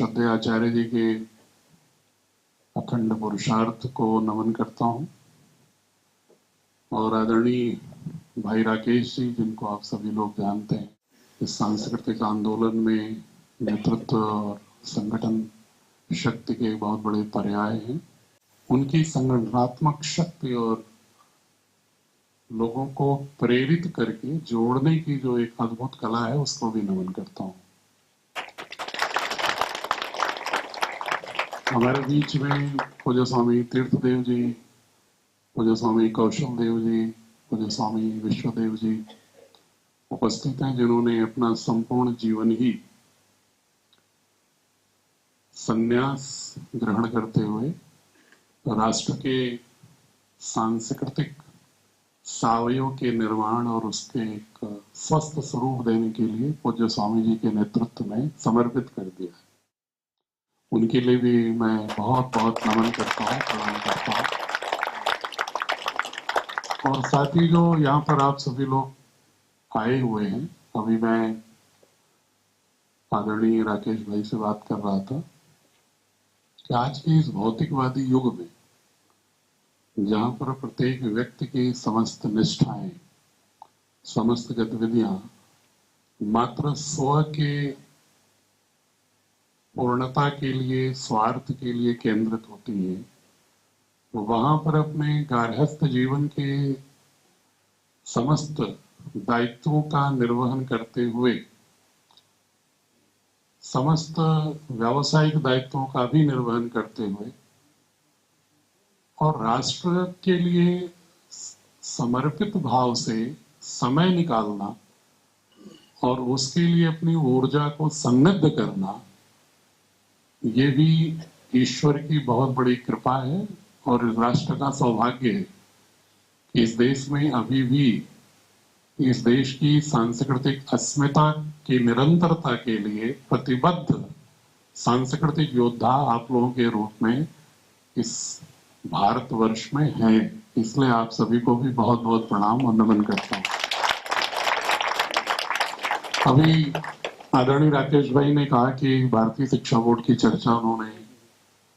श्रद्धेय आचार्य जी के अखंड पुरुषार्थ को नमन करता हूं और आदरणीय भाई राकेश जी, जिनको आप सभी लोग जानते हैं, इस सांस्कृतिक आंदोलन में नेतृत्व और संगठन शक्ति के बहुत बड़े पर्याय हैं। उनकी संगठनात्मक शक्ति और लोगों को प्रेरित करके जोड़ने की जो एक अद्भुत कला है, उसको भी नमन करता हूं। हमारे बीच में पूज्य स्वामी तीर्थदेव जी, पूज्य स्वामी कौशल देव जी, पूज्य स्वामी विश्वदेव जी उपस्थित हैं, जिन्होंने अपना संपूर्ण जीवन ही संन्यास ग्रहण करते हुए राष्ट्र के सांस्कृतिक सावयव के निर्माण और उसके एक स्वस्थ स्वरूप देने के लिए पूज्य स्वामी जी के नेतृत्व में समर्पित कर दिया है। उनके लिए भी मैं बहुत बहुत नमन करता हूँ, प्रणाम करता हूँ। और साथ ही जो यहाँ पर आप सभी लोग आए हुए हैं, अभी मैं आदरणीय राकेश भाई से बात कर रहा था कि आज के इस भौतिकवादी युग में जहां पर प्रत्येक व्यक्ति की समस्त निष्ठाएं, समस्त गतिविधियां मात्र स्व के पूर्णता के लिए, स्वार्थ के लिए केंद्रित होती है, तो वहां पर अपने गार्हस्थ जीवन के समस्त दायित्वों का निर्वहन करते हुए, समस्त व्यावसायिक दायित्वों का भी निर्वहन करते हुए और राष्ट्र के लिए समर्पित भाव से समय निकालना और उसके लिए अपनी ऊर्जा को सन्निध करना, ये भी ईश्वर की बहुत बड़ी कृपा है और राष्ट्र का सौभाग्य है कि इस देश में अभी भी इस देश की सांस्कृतिक अस्मिता की निरंतरता के लिए प्रतिबद्ध सांस्कृतिक योद्धा आप लोगों के रूप में इस भारतवर्ष में है। इसलिए आप सभी को भी बहुत बहुत प्रणाम और नमन करता हूं। अभी आदरणीय राकेश भाई ने कहा कि भारतीय शिक्षा बोर्ड की चर्चा उन्होंने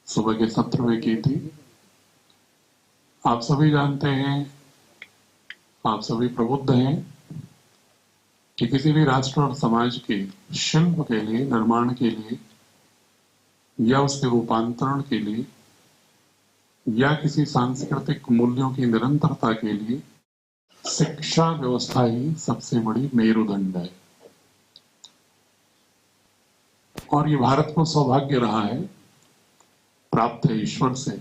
सुबह के सत्र में की थी। आप सभी जानते हैं, आप सभी प्रबुद्ध हैं कि किसी भी राष्ट्र और समाज के शिल्प के लिए, निर्माण के लिए या उसके रूपांतरण के लिए या किसी सांस्कृतिक मूल्यों की निरंतरता के लिए शिक्षा व्यवस्था ही सबसे बड़ी मेरुदंड है। और ये भारत को सौभाग्य रहा है, प्राप्त है ईश्वर से,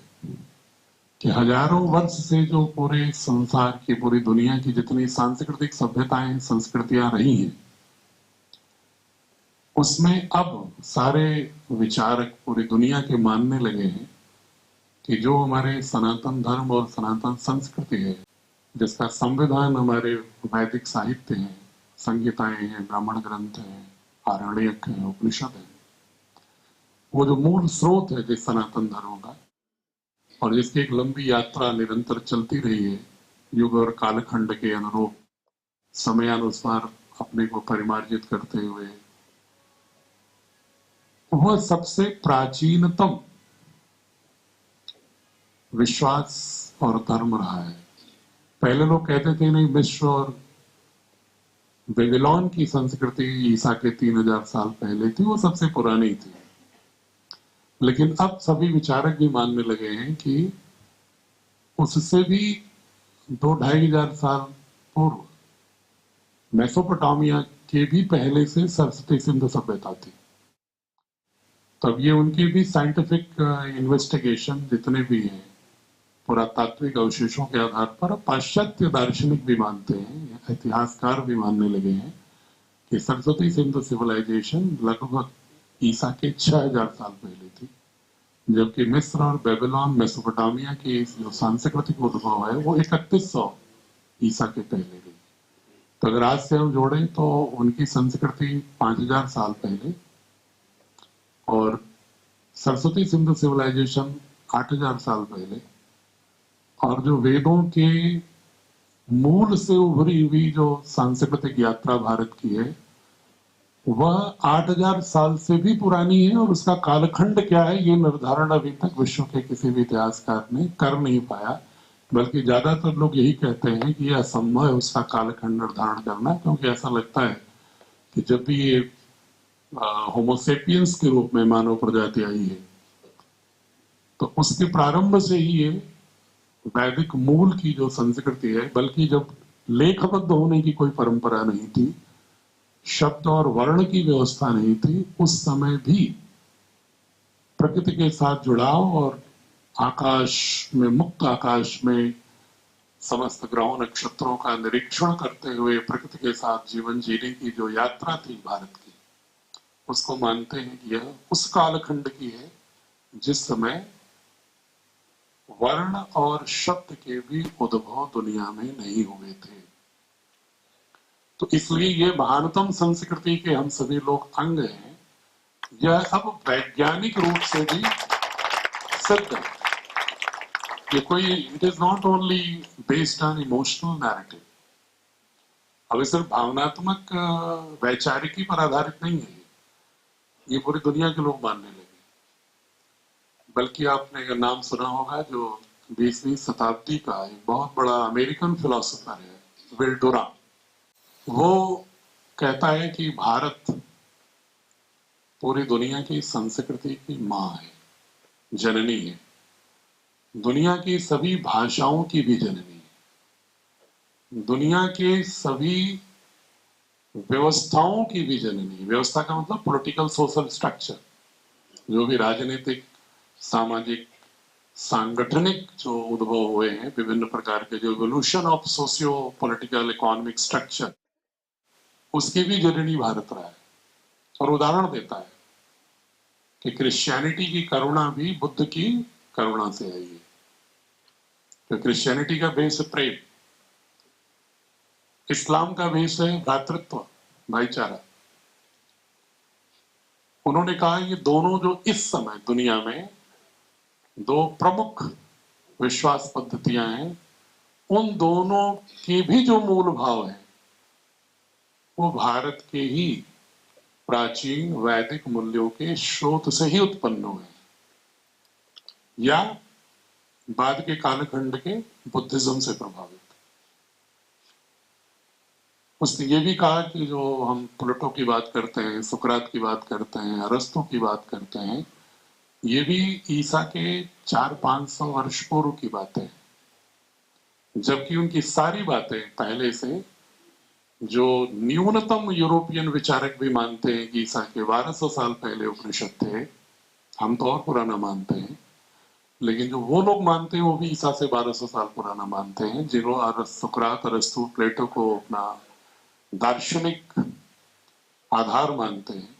कि हजारों वर्ष से जो पूरे संसार की, पूरी दुनिया की जितनी सांस्कृतिक सभ्यताएं, संस्कृतियां रही हैं, उसमें अब सारे विचारक पूरी दुनिया के मानने लगे हैं कि जो हमारे सनातन धर्म और सनातन संस्कृति है, जिसका संविधान हमारे वैदिक साहित्य है, संहिताएं हैं, ब्राह्मण ग्रंथ है, आरण्यक है, उपनिषद है, वो जो मूल स्रोत है जिस सनातन धर्म का और जिसकी एक लंबी यात्रा निरंतर चलती रही है, युग और कालखंड के अनुरूप समयानुसार अपने को परिमार्जित करते हुए, वह सबसे प्राचीनतम विश्वास और धर्म रहा है। पहले लोग कहते थे नहीं, मिस्र और बेबीलोन की संस्कृति ईसा के 3000 साल पहले थी, वो सबसे पुरानी थी। लेकिन अब सभी विचारक भी मानने लगे हैं कि उससे भी 2-2,500 साल पूर्व मेसोपोटामिया के भी पहले से सरस्वती सिंधु सभ्यता थी। तब ये उनकी भी साइंटिफिक इन्वेस्टिगेशन जितने भी हैं, पुरातात्विक अवशेषों के आधार पर पाश्चात्य दार्शनिक भी मानते हैं, इतिहासकार भी मानने लगे हैं कि सरस्वती सिंधु सिविलाइजेशन लगभग ईसा के 6000 साल पहले थी, जबकि मिस्र और बेबीलोन, मेसोपोटामिया की जो सांस्कृतिक उद्भव है वो 3100 ईसा के पहले रही। तो अगर आज से हम जोड़ें तो उनकी संस्कृति 5000 साल पहले और सरस्वती सिंधु सिविलाइजेशन 8000 साल पहले, और जो वेदों के मूल से उभरी हुई जो सांस्कृतिक यात्रा भारत की है, वह 8000 साल से भी पुरानी है और उसका कालखंड क्या है ये निर्धारण अभी तक विश्व के किसी भी इतिहासकार ने कर नहीं पाया। बल्कि ज्यादातर लोग यही कहते हैं कि यह असंभव है उसका कालखंड निर्धारण करना, क्योंकि ऐसा लगता है कि जब भी ये होमोसेपियंस के रूप में मानव प्रजाति आई है तो उसके प्रारंभ से ही ये वैदिक मूल की जो संस्कृति है, बल्कि जब लेखबद्ध होने की कोई परंपरा नहीं थी, शब्द और वर्ण की व्यवस्था नहीं थी, उस समय भी प्रकृति के साथ जुड़ाव और आकाश में, मुक्त आकाश में समस्त ग्रहों नक्षत्रों का निरीक्षण करते हुए प्रकृति के साथ जीवन जीने की जो यात्रा थी भारत की, उसको मानते हैं कि यह उस कालखंड की है जिस समय वर्ण और शब्द के भी उद्भव दुनिया में नहीं हुए थे। तो इसलिए ये महानतम संस्कृति के हम सभी लोग अंग हैं। यह अब वैज्ञानिक रूप से भी सिद्ध है। ये कोई, it is not only based on emotional narrative. अब ये सिर्फ भावनात्मक वैचारिकी पर आधारित नहीं है, ये पूरी दुनिया के लोग मानने लगे। बल्कि आपने का नाम सुना होगा, जो 20वीं शताब्दी का एक बहुत बड़ा अमेरिकन फिलोसोफर है, विल डुराम, वो कहता है कि भारत पूरी दुनिया की संस्कृति की माँ है, जननी है, दुनिया की सभी भाषाओं की भी जननी है, दुनिया के सभी व्यवस्थाओं की भी जननी। व्यवस्था का मतलब पॉलिटिकल सोशल स्ट्रक्चर, जो भी राजनीतिक सामाजिक सांगठनिक जो उद्भव हुए हैं, विभिन्न प्रकार के जो evolution of socio political economic structure, उसकी भी जननी भारत रहा है। और उदाहरण देता है कि क्रिश्चियनिटी की करुणा भी बुद्ध की करुणा से आई है। तो क्रिश्चियनिटी का बेस है प्रेम, इस्लाम का बेस है भ्रातृत्व, भाईचारा। उन्होंने कहा ये दोनों जो इस समय दुनिया में दो प्रमुख विश्वास पद्धतियां हैं, उन दोनों के भी जो मूल भाव है वो भारत के ही प्राचीन वैदिक मूल्यों के स्रोत से ही उत्पन्न हुए, या बाद के कालखंड के बुद्धिज्म से प्रभावित। उसने ये भी कहा कि जो हम प्लेटो की बात करते हैं, सुकरात की बात करते हैं, अरस्तु की बात करते हैं, ये भी ईसा के 400-500 वर्ष पूर्व की बातें हैं, जबकि उनकी सारी बातें पहले से, जो न्यूनतम यूरोपियन विचारक भी मानते हैं कि ईसा के 1200 साल पहले उपनिषद थे, हम तो और पुराना मानते हैं, लेकिन जो वो लोग मानते हैं वो भी ईसा से 1200 साल पुराना मानते हैं, जिन्होंने सुकरात, अरस्तु, प्लेटो को अपना दार्शनिक आधार मानते हैं।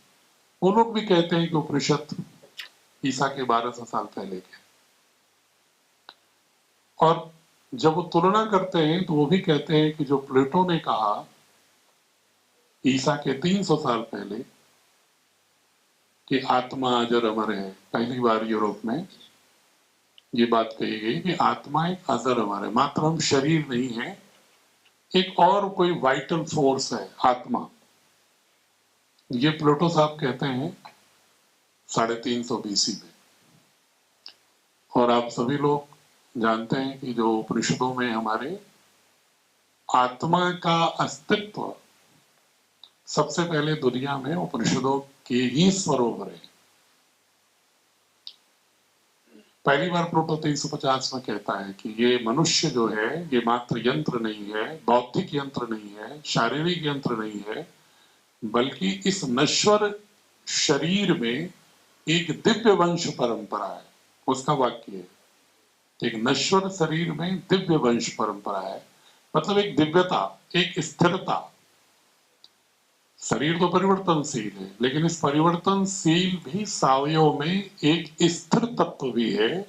वो लोग भी कहते हैं कि उपनिषद ईसा के 1200 साल पहले के। और जब वो तुलना करते हैं तो वो भी कहते हैं कि जो प्लेटो ने कहा ईसा के 300 साल पहले कि आत्मा अजर अमर है, पहली बार यूरोप में ये बात कही गई कि आत्मा एक अजर अमर है, मात्र हम शरीर नहीं है, एक और कोई वाइटल फोर्स है आत्मा। ये प्लेटो साहब कहते हैं 350 BC में। और आप सभी लोग जानते हैं कि जो उपनिषदों में हमारे आत्मा का अस्तित्व सबसे पहले दुनिया में उपनिषदों के ही स्वरूप रहे। पहली बार प्लेटो 350 में कहता है कि ये मनुष्य जो है ये मात्र यंत्र नहीं है, बौद्धिक यंत्र नहीं है, शारीरिक यंत्र नहीं है, बल्कि इस नश्वर शरीर में एक दिव्य वंश परंपरा है। उसका वाक्य है, एक नश्वर शरीर में दिव्य वंश परंपरा है, मतलब एक दिव्यता, एक स्थिरता। शरीर तो परिवर्तनशील है, लेकिन इस परिवर्तनशील भी सावयव में एक स्थिर तत्व भी है,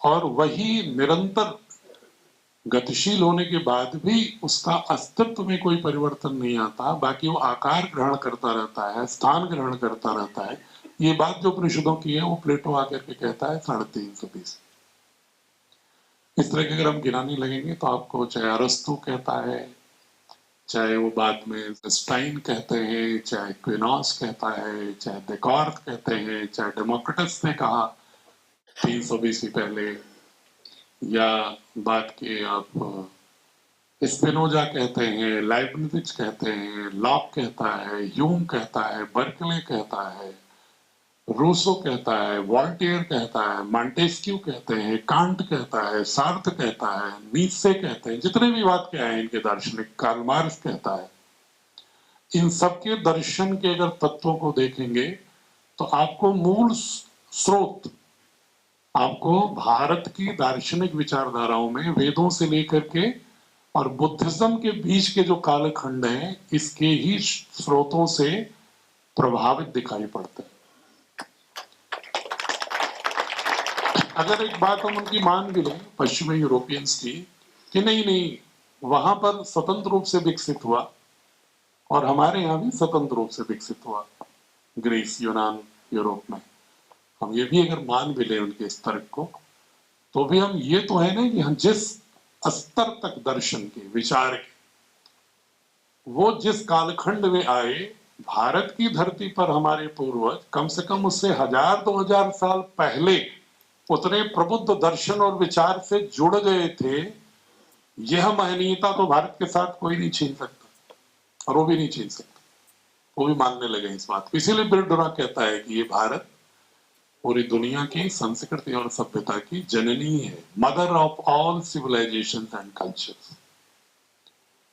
और वही निरंतर गतिशील होने के बाद भी उसका अस्तित्व में कोई परिवर्तन नहीं आता, बाकी वो आकार ग्रहण करता रहता है, स्थान ग्रहण करता रहता है। ये बात जो उपनिषदों की है वो प्लेटो आकर के कहता है 350 BC। इस तरह के अगर हम गिनाने लगेंगे तो आपको, चाहे अरस्तु कहता है, चाहे वो बाद में स्टाइन कहते हैं, चाहे क्विनॉस कहता है, चाहे डेकार्त कहते हैं, चाहे डेमोक्रिटस ने कहा 300 बीसी पहले, या बात के आप स्पिनोजा कहते हैं, लाइबनिज कहते हैं, लॉक कहता है, ह्यूम कहता है, बर्कले कहता है, रूसो कहता है, वॉल्टेयर कहता है, मॉन्टेस्क्यू कहते हैं, कांट कहता है, सार्थ कहता है, नीत्शे कहते हैं, जितने भी बात के आए इनके दार्शनिक, कार्ल मार्क्स कहता है। इन सबके दर्शन के अगर तत्वों को देखेंगे तो आपको मूल स्रोत, आपको भारत की दार्शनिक विचारधाराओं में वेदों से लेकर के और बुद्धिज्म के बीच के जो कालखंड हैं, इसके ही स्रोतों से प्रभावित दिखाई पड़ते हैं। अगर एक बात हम उनकी मान भी लें, पश्चिमी यूरोपियंस की, कि नहीं नहीं वहां पर स्वतंत्र रूप से विकसित हुआ और हमारे यहाँ भी स्वतंत्र रूप से विकसित हुआ, ग्रीस, यूनान, यूरोप में, हम ये भी अगर मान भी लें उनके इस तर्क को, तो भी हम ये तो है ना कि हम जिस स्तर तक दर्शन के, विचार के, वो जिस कालखंड में आए, भारत की धरती पर हमारे पूर्वज कम से कम उससे 1000-2000 साल पहले उतने प्रबुद्ध दर्शन और विचार से जुड़ गए थे। यह महनीयता तो भारत के साथ कोई नहीं छीन सकता, और वो भी नहीं छीन सकता, वो भी मानने लगे इस बात को। इसीलिए बिरडुरा कहता है कि ये भारत पूरी दुनिया की संस्कृति और सभ्यता की जननी है, mother of all civilization and cultures.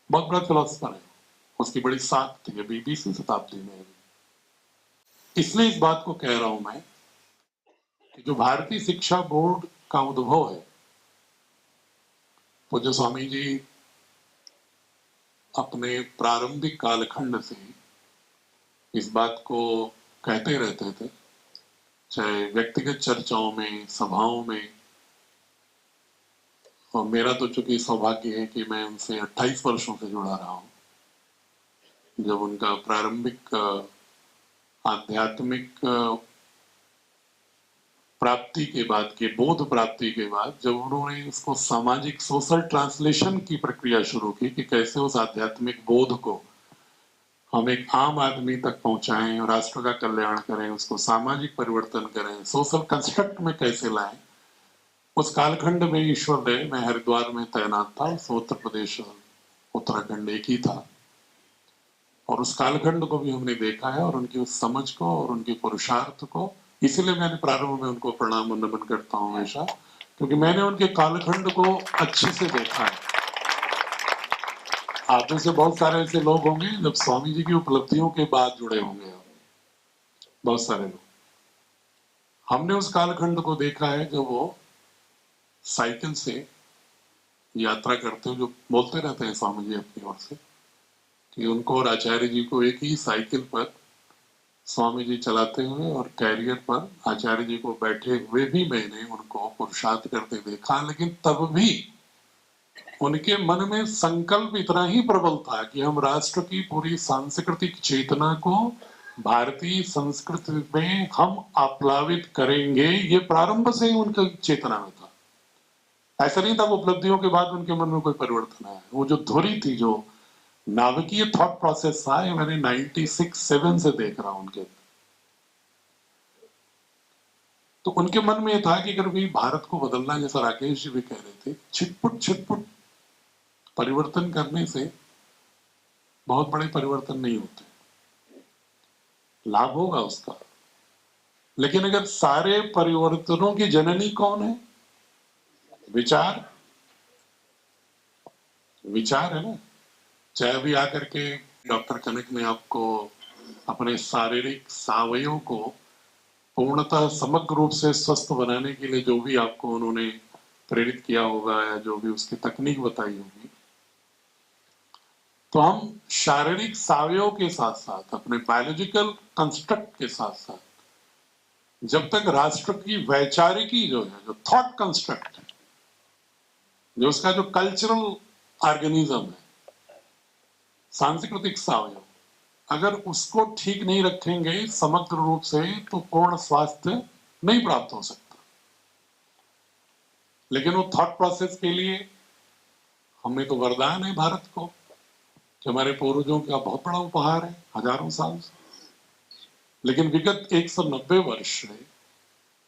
बहुत बड़ा फिलोसफर है, उसकी बड़ी साख थी अभी 20वीं शताब्दी में। इसलिए इस बात को कह रहा हूं मैं कि जो भारतीय शिक्षा बोर्ड का उद्भव है, पूज्य स्वामी जी अपने प्रारंभिक कालखंड से इस बात को कहते रहते थे, चाहे व्यक्तिगत चर्चाओं में, सभाओं में। और मेरा तो चूंकि सौभाग्य है कि मैं उनसे 28 वर्षों से जुड़ा रहा हूं। जब उनका प्रारंभिक आध्यात्मिक प्राप्ति के बाद के, बोध प्राप्ति के बाद, जब उन्होंने इसको सामाजिक सोशल ट्रांसलेशन की प्रक्रिया शुरू की कि कैसे उस आध्यात्मिक बोध को हम एक आम आदमी तक पहुंचाएं, राष्ट्र का कल्याण करें, उसको सामाजिक परिवर्तन करें, सोशल कंस्ट्रक्ट में कैसे लाएं, उस कालखंड में ईश्वर दे मैं हरिद्वार में तैनात था। उत्तर प्रदेश उत्तराखंड एक ही था, और उस कालखंड को भी हमने देखा है, और उनकी उस समझ को और उनके पुरुषार्थ को, इसीलिए मैंने प्रारंभ में उनको प्रणाम और नमन करता हूं हमेशा, क्योंकि मैंने उनके कालखंड को अच्छे से देखा है। आप में से बहुत सारे ऐसे लोग होंगे जब स्वामी जी की उपलब्धियों के बाद जुड़े होंगे, बहुत सारे लोग। हमने उस कालखंड को देखा है जब वो साइकिल से यात्रा करते हुए, जो बोलते रहते हैं स्वामी जी अपनी ओर से कि उनको और आचार्य जी को एक ही साइकिल पर स्वामी जी चलाते हुए और कैरियर पर आचार्य जी को बैठे हुए भी मैंने उनको पुरुषार्थ करते देखा। लेकिन तब भी उनके मन में संकल्प इतना ही प्रबल था कि हम राष्ट्र की पूरी सांस्कृतिक चेतना को भारतीय संस्कृति में हम आप्लावित करेंगे। ये प्रारंभ से ही उनकी चेतना में था। ऐसा नहीं था उपलब्धियों के बाद उनके मन में कोई परिवर्तन आया। वो जो धुरी थी, जो नाभिकीय थॉट प्रोसेस था, ये मैंने 96-7 से देख रहा हूं उनके। तो उनके मन में था कि अगर भी भारत को बदलना, जैसा राकेश जी भी कह रहे थे, छिटपुट परिवर्तन करने से बहुत बड़े परिवर्तन नहीं होते, लाभ होगा उसका, लेकिन अगर सारे परिवर्तनों की जननी कौन है? विचार। विचार है ना। चाहे अभी आकर के डॉक्टर कनक ने आपको अपने शारीरिक सावयवों को पूर्णतः समग्र रूप से स्वस्थ बनाने के लिए जो भी आपको उन्होंने प्रेरित किया होगा, या जो भी उसकी तकनीक बताई होगी, तो हम शारीरिक सावयव के साथ साथ अपने बायोलॉजिकल कंस्ट्रक्ट के साथ साथ जब तक राष्ट्र की वैचारिकी जो है, जो थॉट कंस्ट्रक्ट है, जो उसका जो कल्चरल ऑर्गेनिज्म है, सांस्कृतिक सावयव, अगर उसको ठीक नहीं रखेंगे समग्र रूप से, तो पूर्ण स्वास्थ्य नहीं प्राप्त हो सकता। लेकिन वो थॉट प्रोसेस के लिए हमें तो वरदान है भारत को। कि हमारे पूर्वजों का बहुत बड़ा उपहार है हजारों साल से। लेकिन विगत 190 वर्ष से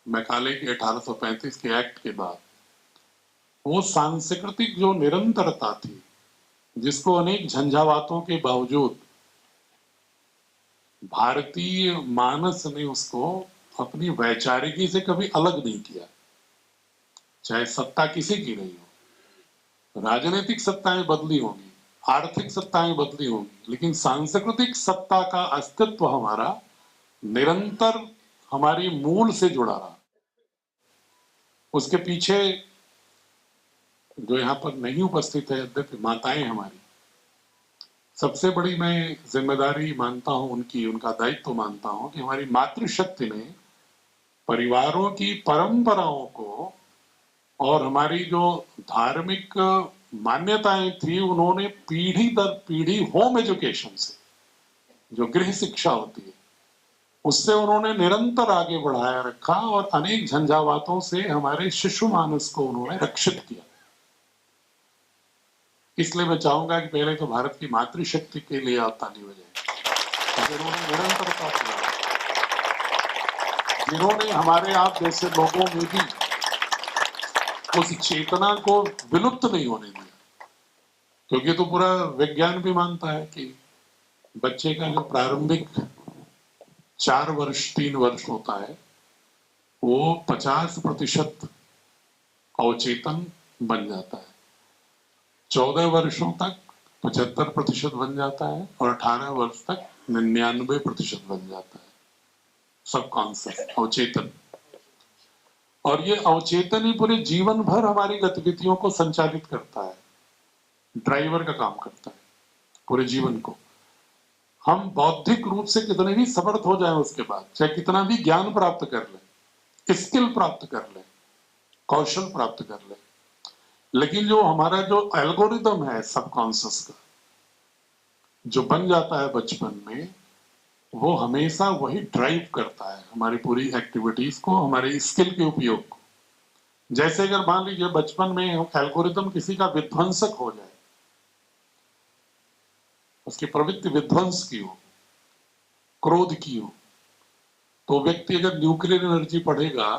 मैकाले के 1835 के एक्ट के बाद वो सांस्कृतिक जो निरंतरता थी, जिसको अनेक झंझावातों के बावजूद भारतीय मानस ने उसको अपनी वैचारिकी से कभी अलग नहीं किया। चाहे सत्ता किसी की नहीं हो, राजनीतिक सत्ताएं बदली होंगी, आर्थिक सत्ताएं बदली होंगी, लेकिन सांस्कृतिक सत्ता का अस्तित्व हमारा निरंतर हमारी मूल से जुड़ा रहा। उसके पीछे जो यहाँ पर नहीं उपस्थित है यद्यपि माताएं हमारी, सबसे बड़ी मैं जिम्मेदारी मानता हूं उनकी, उनका दायित्व मानता हूं कि हमारी मातृशक्ति ने परिवारों की परंपराओं को और हमारी जो धार्मिक मान्यताएं थी उन्होंने पीढ़ी दर पीढ़ी होम एजुकेशन से, जो गृह शिक्षा होती है, उससे उन्होंने निरंतर आगे बढ़ाया रखा और अनेक झंझावातों से हमारे शिशु मानस को उन्होंने रक्षित किया। इसलिए मैं चाहूंगा कि पहले तो भारत की मातृशक्ति के लिए आप ताली बजाएं, जिन्होंने निरंतरता किया, जिन्होंने हमारे आप जैसे लोगों में भी उस चेतना को विलुप्त नहीं होने दिया। क्योंकि तो पूरा विज्ञान भी मानता है कि बच्चे का जो प्रारंभिक 4 वर्ष 3 वर्ष होता है वो 50% अवचेतन बन जाता है, 14 वर्षों तक 75% बन जाता है और 18 वर्ष तक 99% बन जाता है सबकॉन्शियस, अवचेतन। और ये अवचेतन ही पूरे जीवन भर हमारी गतिविधियों को संचालित करता है, ड्राइवर का काम करता है पूरे जीवन को। हम बौद्धिक रूप से कितने भी समर्थ हो जाएं उसके बाद, चाहे कितना भी ज्ञान प्राप्त कर लें, स्किल प्राप्त कर लें, कौशल प्राप्त कर लें, लेकिन जो हमारा जो एल्गोरिदम है सबकॉन्शियस का, जो बन जाता है बचपन में, वो हमेशा वही ड्राइव करता है हमारी पूरी एक्टिविटीज को, हमारे स्किल के उपयोग को। जैसे अगर मान लीजिए बचपन में एल्गोरिदम किसी का विध्वंसक हो जाए, उसकी प्रवृत्ति विध्वंस की हो, क्रोध की हो, तो व्यक्ति अगर न्यूक्लियर एनर्जी पढ़ेगा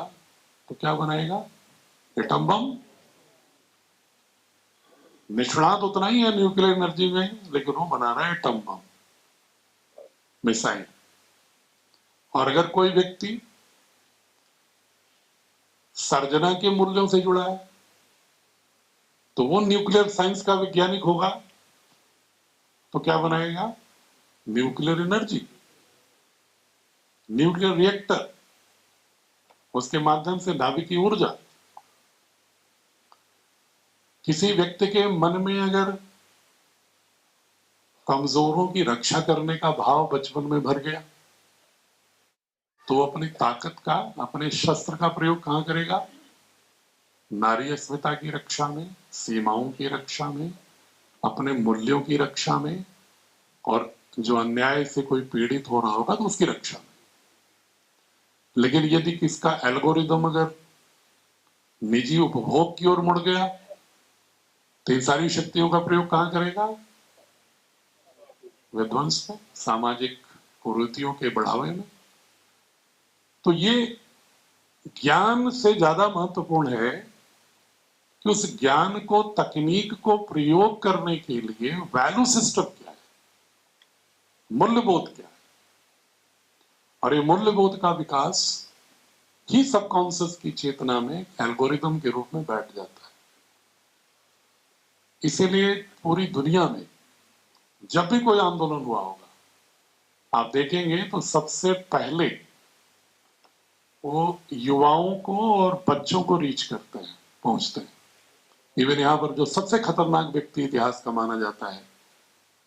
तो क्या बनाएगा? Atom bomb. निष्णात उतना ही है न्यूक्लियर एनर्जी में, लेकिन वो बना रहा है एटम बम, मिसाइल। और अगर कोई व्यक्ति सर्जना के मूल्यों से जुड़ा है तो वो न्यूक्लियर साइंस का वैज्ञानिक होगा, तो क्या बनाएगा? न्यूक्लियर एनर्जी, न्यूक्लियर रिएक्टर, उसके माध्यम से नाभिकीय ऊर्जा। किसी व्यक्ति के मन में अगर कमजोरों की रक्षा करने का भाव बचपन में भर गया तो वो अपनी ताकत का, अपने शस्त्र का प्रयोग कहां करेगा? नारी अस्मिता की रक्षा में, सीमाओं की रक्षा में, अपने मूल्यों की रक्षा में, और जो अन्याय से कोई पीड़ित हो रहा होगा तो उसकी रक्षा में। लेकिन यदि किसका एल्गोरिदम अगर निजी उपभोग की ओर मुड़ गया तो इन सारी शक्तियों का प्रयोग कहां करेगा? विध्वंस में, सामाजिक कुरीतियों के बढ़ावे में। तो ये ज्ञान से ज्यादा महत्वपूर्ण है कि उस ज्ञान को, तकनीक को प्रयोग करने के लिए वैल्यू सिस्टम क्या है, मूल्यबोध क्या है। और ये मूल्यबोध का विकास ही सबकॉन्शियस की चेतना में एल्गोरिदम के रूप में बैठ जाता है। इसीलिए पूरी दुनिया में जब भी कोई आंदोलन हुआ होगा, आप देखेंगे तो सबसे पहले वो युवाओं को और बच्चों को रीच करते हैं, पहुंचते हैं। इवन यहां पर जो सबसे खतरनाक व्यक्ति इतिहास का माना जाता है,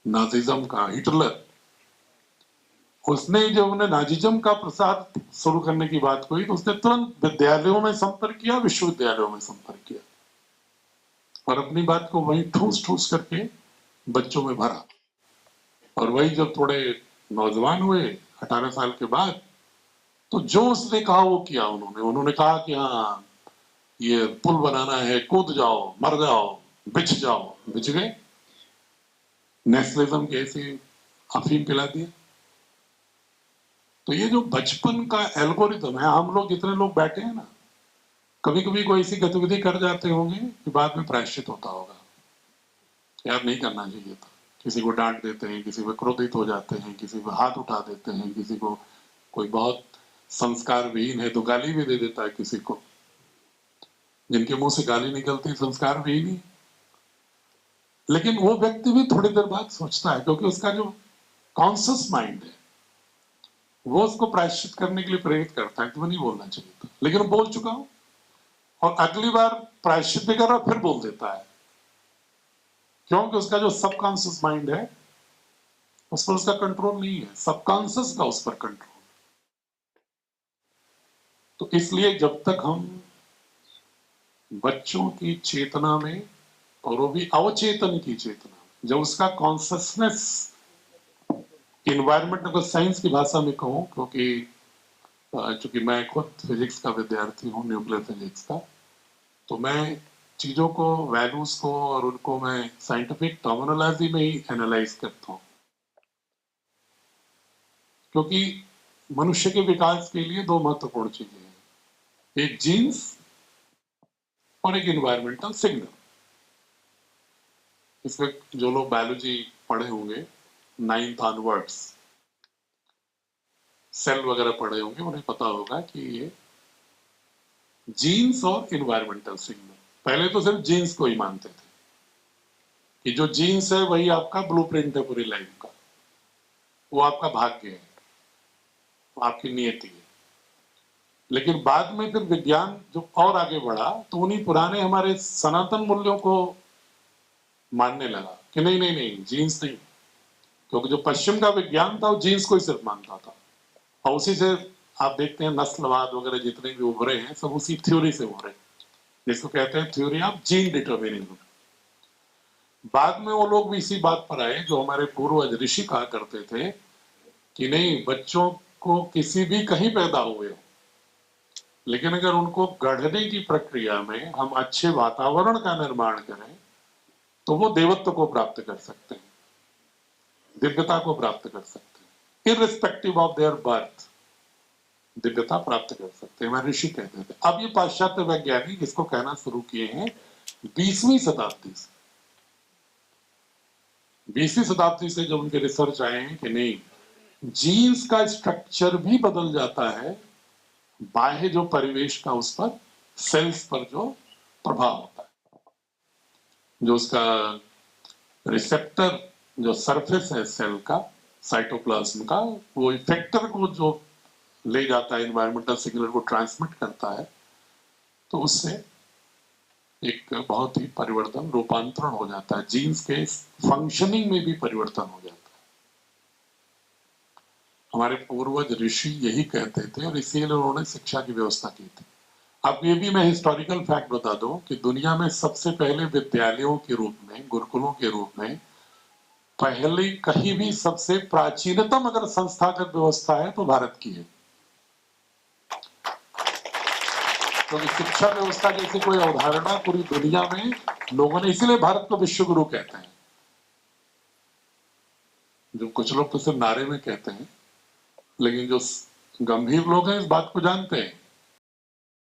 नाजिज्म का, हिटलर, उसने जब उन्हें नाजिज्म का प्रसार शुरू करने की बात हुई तो उसने तुरंत विद्यालयों में संपर्क किया, विश्वविद्यालयों में संपर्क किया और अपनी बात को वहीं ठूस ठूस करके बच्चों में भरा। और वही जब थोड़े नौजवान हुए 18 साल के बाद, तो जो उसने कहा वो किया। उन्होंने कहा कि हाँ ये पुल बनाना है, कूद जाओ, मर जाओ, बिछ जाओ, बिछ गए। नेशनलिज्म की ऐसी अफीम पिला दिया। तो ये जो बचपन का एल्गोरिथम है, हम लोग जितने लोग बैठे हैं ना, कभी कभी कोई ऐसी गतिविधि कर जाते होंगे कि बाद में प्रायश्चित होता होगा, यार नहीं करना चाहिए था। किसी को डांट देते हैं, किसी पे क्रोधित हो जाते हैं, किसी पे हाथ उठा देते हैं, किसी को कोई बहुत संस्कार विहीन है तो गाली भी दे देता है किसी को। जिनके मुंह से गाली निकलती संस्कार विहीन ही, लेकिन वो व्यक्ति भी थोड़ी देर बाद सोचता है, क्योंकि उसका जो कॉन्शियस माइंड है वो उसको प्रायश्चित करने के लिए प्रेरित करता है कि वो नहीं बोलना चाहिए था, लेकिन वो बोल चुका हूं और अगली बार प्रायश्चित भी कर रहा फिर बोल देता है, क्योंकि उसका जो सबकॉन्शियस माइंड है उस पर उसका कंट्रोल नहीं है, सबकॉन्शियस का उस पर कंट्रोल। तो इसलिए जब तक हम बच्चों की चेतना में, और वो भी अवचेतन की चेतना में, जब उसका कॉन्शियसनेस, इन्वायरमेंट को साइंस की भाषा में कहूं, क्योंकि चूंकि मैं खुद फिजिक्स का विद्यार्थी हूं, न्यूक्लियर फिजिक्स का, तो मैं चीजों को, वैल्यूज को और उनको मैं साइंटिफिक टर्मिनोलॉजी में ही एनालाइज करता हूं, क्योंकि मनुष्य के विकास के लिए दो महत्वपूर्ण चीजें हैं, एक जीन्स और एक इन्वायरमेंटल सिग्नल। इसमें जो लोग बायोलॉजी पढ़े होंगे 9th ऑनवर्ड्स, सेल वगैरह पढ़े होंगे, उन्हें पता होगा कि ये जीन्स और इन्वायरमेंटल सिग्नल, पहले तो सिर्फ जीन्स को ही मानते थे कि जो जीन्स है वही आपका ब्लूप्रिंट है पूरी लाइफ का, वो आपका भाग्य है, वो आपकी नियति है। लेकिन बाद में फिर विज्ञान जो और आगे बढ़ा तो उन्हीं पुराने हमारे सनातन मूल्यों को मानने लगा कि नहीं नहीं नहीं, जीन्स नहीं, क्योंकि जो पश्चिम का विज्ञान था वो जीन्स को ही सिर्फ मानता था, और उसी से आप देखते हैं नस्लवाद वगैरह जितने भी उभरे हैं सब उसी थ्योरी से उभरे, जिसको कहते हैं थ्योरी ऑफ जीन डिटर्मिनिज्म। बाद में वो लोग भी इसी बात पर आए जो हमारे पूर्वज ऋषि कहा करते थे कि नहीं, बच्चों को किसी भी कहीं पैदा हुए हो, लेकिन अगर उनको गढ़ने की प्रक्रिया में हम अच्छे वातावरण का निर्माण करें तो वो देवत्व को प्राप्त कर सकते हैं, दिव्यता को प्राप्त कर सकते हैं, इररिस्पेक्टिव ऑफ देयर बर्थ दिव्यता प्राप्त कर सकते हैं, हमारे ऋषि कहते थे। अब ये पाश्चात्य वैज्ञानिक इसको कहना शुरू किए हैं 20वीं शताब्दी से। 20वीं शताब्दी से जब उनके रिसर्च आए हैं कि नहीं, जीन्स का स्ट्रक्चर भी बदल जाता है बाह्य जो परिवेश का उस पर, सेल्स पर जो प्रभाव होता है, जो उसका रिसेप्टर, जो सरफेस है सेल का, साइटोप्लाज्म का, वो इफेक्टर को जो ले जाता है, एनवायरमेंटल सिग्नल को ट्रांसमिट करता है, तो उससे एक बहुत ही परिवर्तन, रूपांतरण हो जाता है, जीन्स के फंक्शनिंग में भी परिवर्तन हो जाता है। हमारे पूर्वज ऋषि यही कहते थे और इसीलिए उन्होंने शिक्षा की व्यवस्था की थी। अब ये भी मैं हिस्टोरिकल फैक्ट बता दूं कि दुनिया में सबसे पहले विद्यालयों के रूप में, गुरुकुलों के रूप में, पहले कहीं भी सबसे प्राचीनतम अगर संस्थागत व्यवस्था है तो भारत की है, क्योंकि तो शिक्षा व्यवस्था जैसी कोई अवधारणा पूरी दुनिया में लोगों ने, इसीलिए भारत को विश्व गुरु कहते हैं। जो कुछ लोग तो सिर्फ नारे में कहते हैं, लेकिन जो गंभीर लोग हैं इस बात को जानते हैं